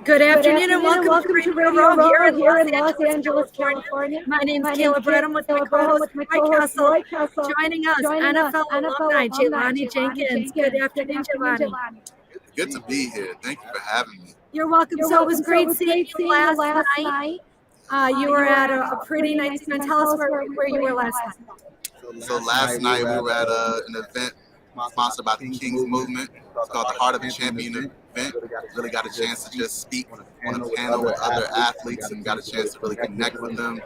Good Good afternoon and afternoon and welcome to welcome to Radio Radio Row here Row in here Los in Los Angeles, Angeles, California. California. My name's My name's Kayla Brenham with my Kayla Brenham co-host with my Roy co-host Kessel. Roy Kessel. Joining us, Joining us, NFL NFL alumni alumni Jelani Jelani Jenkins. Good Jenkins. Good afternoon, afternoon, Jelani. Jelani. Good to be here. Thank you for having me. You're welcome. You're So it was welcome. So it great was seeing great you seeing you last last night. night. You were at at a pretty nice event. Tell us where you were last night. So last night we were at an event sponsored by the King's Movement. It's called the Heart of a Champion event. Really got a chance to just speak on a panel with other athletes and got a chance to really connect with them,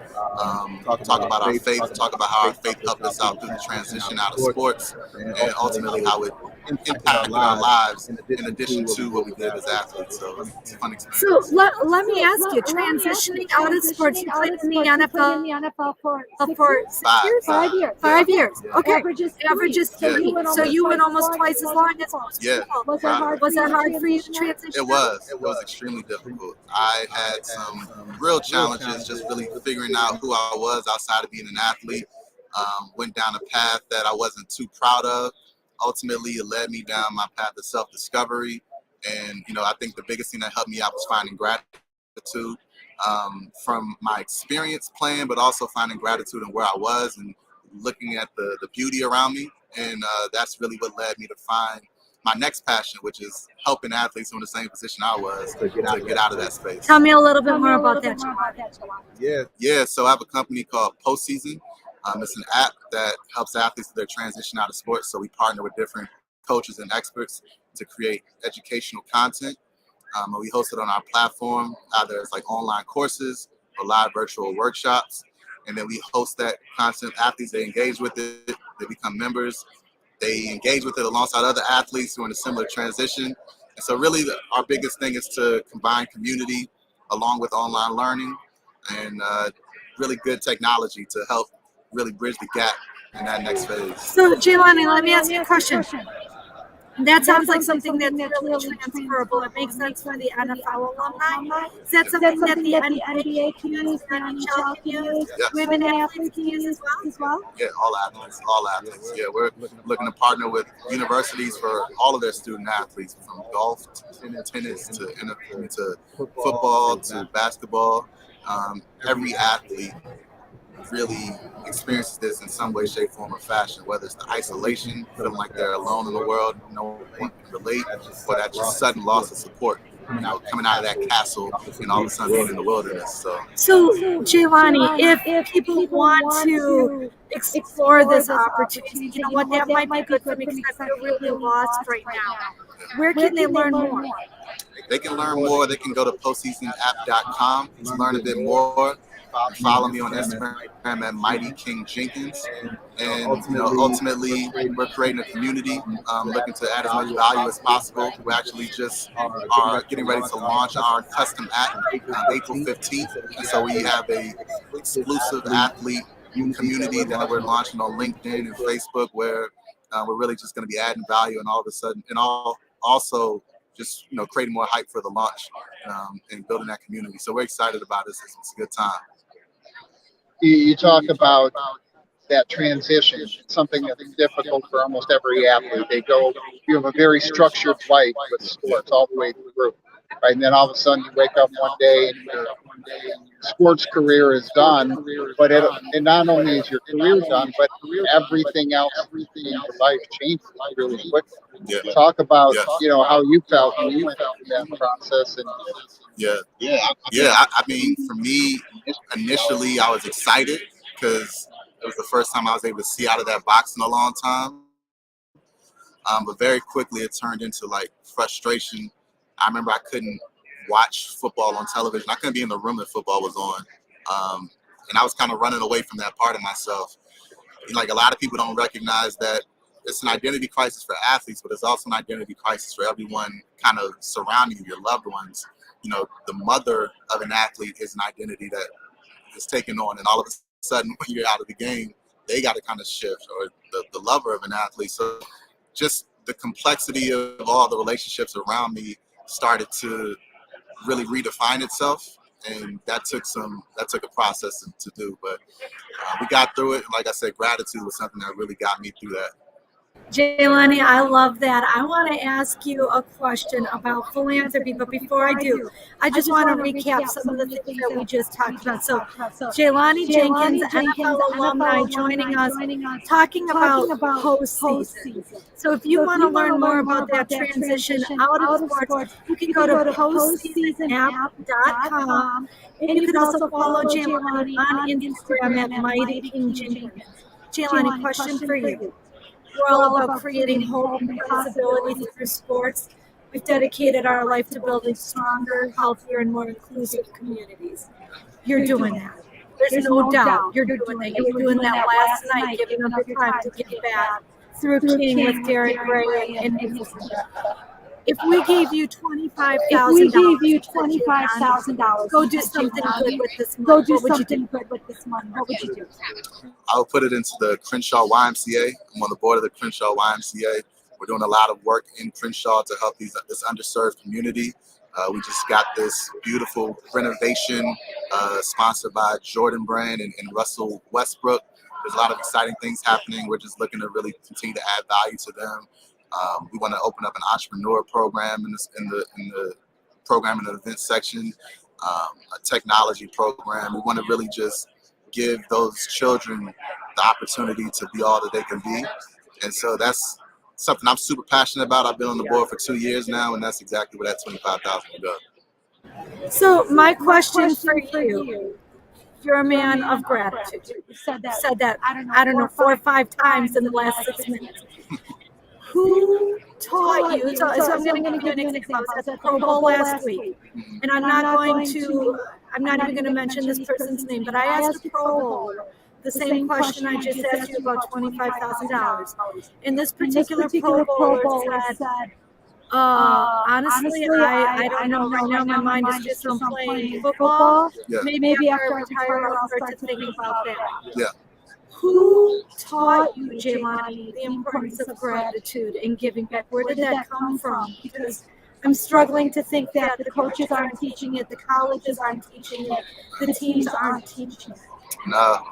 talk about our faith, talk about how our faith helped us out through the transition out of sports, and ultimately how it impacted our lives in addition to what we did as athletes. So it's a fun experience. So let me ask you, transitioning out of sports, you played in the NFL for 6 years? 5 years. 5 years. Yeah. Okay. Averages three. Three. So you went almost twice as long as most Yeah. people. Was it hard? Was it hard for you to transition? It was extremely difficult. I had some real challenges just really figuring out who I was outside of being an athlete. Went down a path that I wasn't too proud of. Ultimately, it led me down my path of self-discovery. And, I think the biggest thing that helped me out was finding gratitude from my experience playing, but also finding gratitude in where I was and looking at the beauty around me. And that's really what led me to find my next passion, which is helping athletes in the same position I was to get out of that space. Tell me a little bit more about that, Jelani. Yeah. So I have a company called Postseason. It's an app that helps athletes with their transition out of sports. So we partner with different coaches and experts to create educational content. And we host it on our platform, either as like online courses or live virtual workshops. And then we host that content. Athletes, they engage with it, they become members. They engage with it alongside other athletes who are in a similar transition. And so really our biggest thing is to combine community along with online learning and really good technology to help really bridge the gap in that next phase. So, Jelani, let me ask you a question. That sounds like something that's really transferable. It makes sense for the NFL alumni. Is that something that the NBA can use, the NHL can use, women athletes can use as well? Yeah, all athletes. Yeah, we're looking to partner with universities for all of their student athletes, from golf to tennis to football to basketball. Every athlete really experiences this in some way, shape, form, or fashion, whether it's the isolation, feeling like they're alone in the world, no one can relate, or that just sudden loss of support, coming out of that castle and all of a sudden being in the wilderness. So Jelani, if people want to explore this opportunity, you know what, that might be good for me because I feel really lost right now. Where can they learn more? They can learn more. They can go to postseasonapp.com to learn a bit more. Follow me on Instagram at Mighty King Jenkins. And ultimately, we're creating a community, looking to add as much value as possible. We actually just are getting ready to launch our custom app April 15th. And so we have a exclusive athlete community that we're launching on LinkedIn and Facebook, where we're really just going to be adding value and all of a sudden, and also just creating more hype for the launch and building that community. So we're excited about this. It's a good time. You talk about that transition, something that's difficult for almost every athlete. You have a very structured life with sports all the way through, right? And then all of a sudden you wake up one day and your sports career is done, but it not only is your career done, but everything else in your life changes really quickly. Yeah. Talk about how you felt when you went through that process. And I mean, for me, initially I was excited because it was the first time I was able to see out of that box in a long time. But very quickly it turned into like frustration. I remember I couldn't watch football on television. I couldn't be in the room that football was on. And I was kind of running away from that part of myself. Like, a lot of people don't recognize that it's an identity crisis for athletes, but it's also an identity crisis for everyone kind of surrounding you, your loved ones. The mother of an athlete is an identity that is taken on, and all of a sudden when you're out of the game, they got to kind of shift, or the lover of an athlete. So just the complexity of all the relationships around me started to really redefine itself, and that took a process to do, but we got through it. Like I said, gratitude was something that really got me through that. Jelani, I love that. I want to ask you a question about philanthropy, but before I do, I just want to recap some of the things that we just talked about. So, Jelani Jenkins, NFL alumni, joining us, talking about postseason. So, if you want to learn more about that transition out of sports, you can go to postseasonapp.com, and you could also follow Jelani on Instagram at Mighty King Jenkins. Jelani, question for you. We're all about creating hope and possibility through sports. We've dedicated our life to building stronger, healthier, and more inclusive communities. You're doing that. There's no doubt you're doing that. You were doing that last night, giving up your time to give back through King with Derek Gray and his team. If we gave you $25,000, go do something good with this money. What would you do? I would put it into the Crenshaw YMCA. I'm on the board of the Crenshaw YMCA. We're doing a lot of work in Crenshaw to help this underserved community. We just got this beautiful renovation sponsored by Jordan Brand and Russell Westbrook. There's a lot of exciting things happening. We're just looking to really continue to add value to them. We want to open up an entrepreneur program in the program and event section, a technology program. We want to really just give those children the opportunity to be all that they can be. And so that's something I'm super passionate about. I've been on the board for 2 years now, and that's exactly where that $25,000 will go. So my question for you, you're a man of gratitude. You said that, I don't know, 4 or 5 times in the last 6 minutes. Who taught you? So I'm going to give you an example. I was at the Pro Bowl last week, and I'm not even going to mention this person's name, but I asked a Pro Bowler the same question I just asked you about $25,000. And this particular Pro Bowler said, honestly, I don't know. Right now, my mind is just on playing football. Yeah. Maybe after I retire, I'll start to think about that. Yeah. Who taught you, Jelani, the importance of gratitude and giving back? Where did that come from? Because I'm struggling to think that the coaches aren't teaching it, the colleges aren't teaching it, the teams aren't teaching it. No,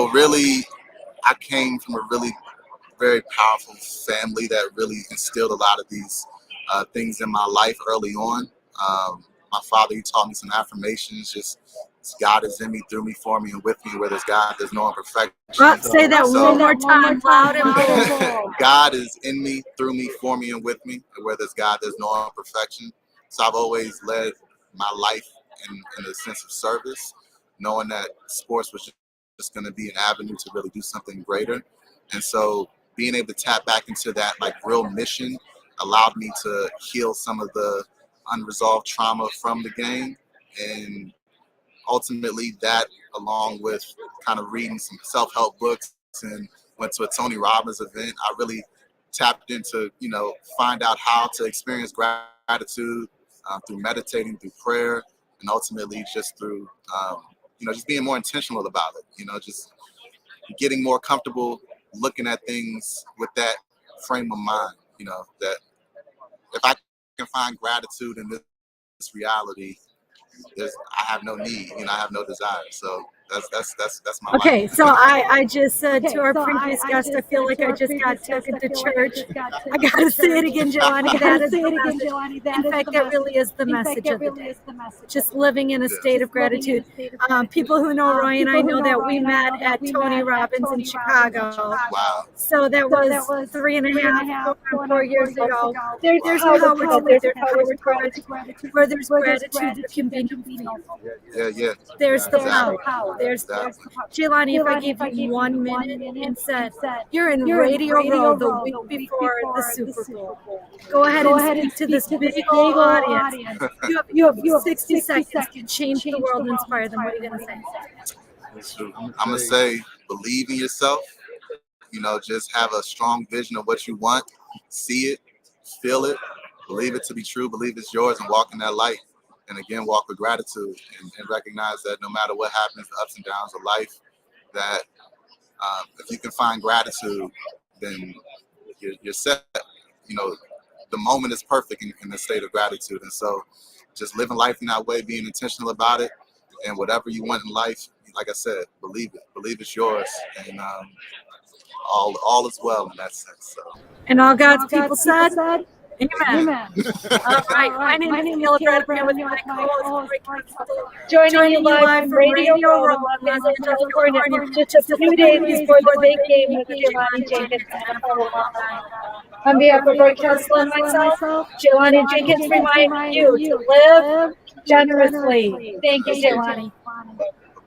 really, I came from a really very powerful family that really instilled a lot of these things in my life early on. My father, he taught me some affirmations, just God is in me, through me, for me, and with me. Where there's God, there's no imperfection. Say that one more time, loud and bold. God is in me, through me, for me, and with me. And where there's God, there's no imperfection. So I've always led my life in a sense of service, knowing that sports was just going to be an avenue to really do something greater. And so being able to tap back into that real mission allowed me to heal some of the unresolved trauma from the game. And ultimately that, along with kind of reading some self-help books and went to a Tony Robbins event, I really tapped into, find out how to experience gratitude through meditating, through prayer, and ultimately just through, just being more intentional about it, just getting more comfortable looking at things with that frame of mind, that if I can find gratitude in this reality, I have no need, I have no desire. So that's my okay. life. So I just said to our previous guest, I feel like I just got taken to church. I gotta say it again, Jelani. That is the message. In fact, that really is the message of the day. Just living in a state of gratitude. People who know Roy and I know that we met at Tony Robbins in Chicago. Wow. So that was 3.5, 4 years ago. There's power to it. There's power to gratitude. Where there's gratitude, there can be no fear. Yeah. There's the power. There's Jelani, if I gave you 1 minute and said, you're in Radio Row the week before the Super Bowl. Go ahead and speak to this big old audience. You have 60 seconds to change the world and inspire them. What are you going to say? I'm going to say, believe in yourself. Just have a strong vision of what you want. See it, feel it, believe it to be true, believe it's yours, and walk in that light. And again, walk with gratitude and recognize that no matter what happens, the ups and downs of life, that if you can find gratitude, then you're set. The moment is perfect in the state of gratitude. And so just living life in that way, being intentional about it, and whatever you want in life, like I said, believe it. Believe it's yours. And all is well in that sense. So. And all God's people said, Amen. All right. My name is Gilbert. I'm here with my co-host, joining you live from Radio Row in Los Angeles, California, just a few days before the big game with Jelani Jenkins and Alumni. On behalf of Roy Kessler and myself, Jelani Jenkins remind you to live generously. Thank you, Jelani.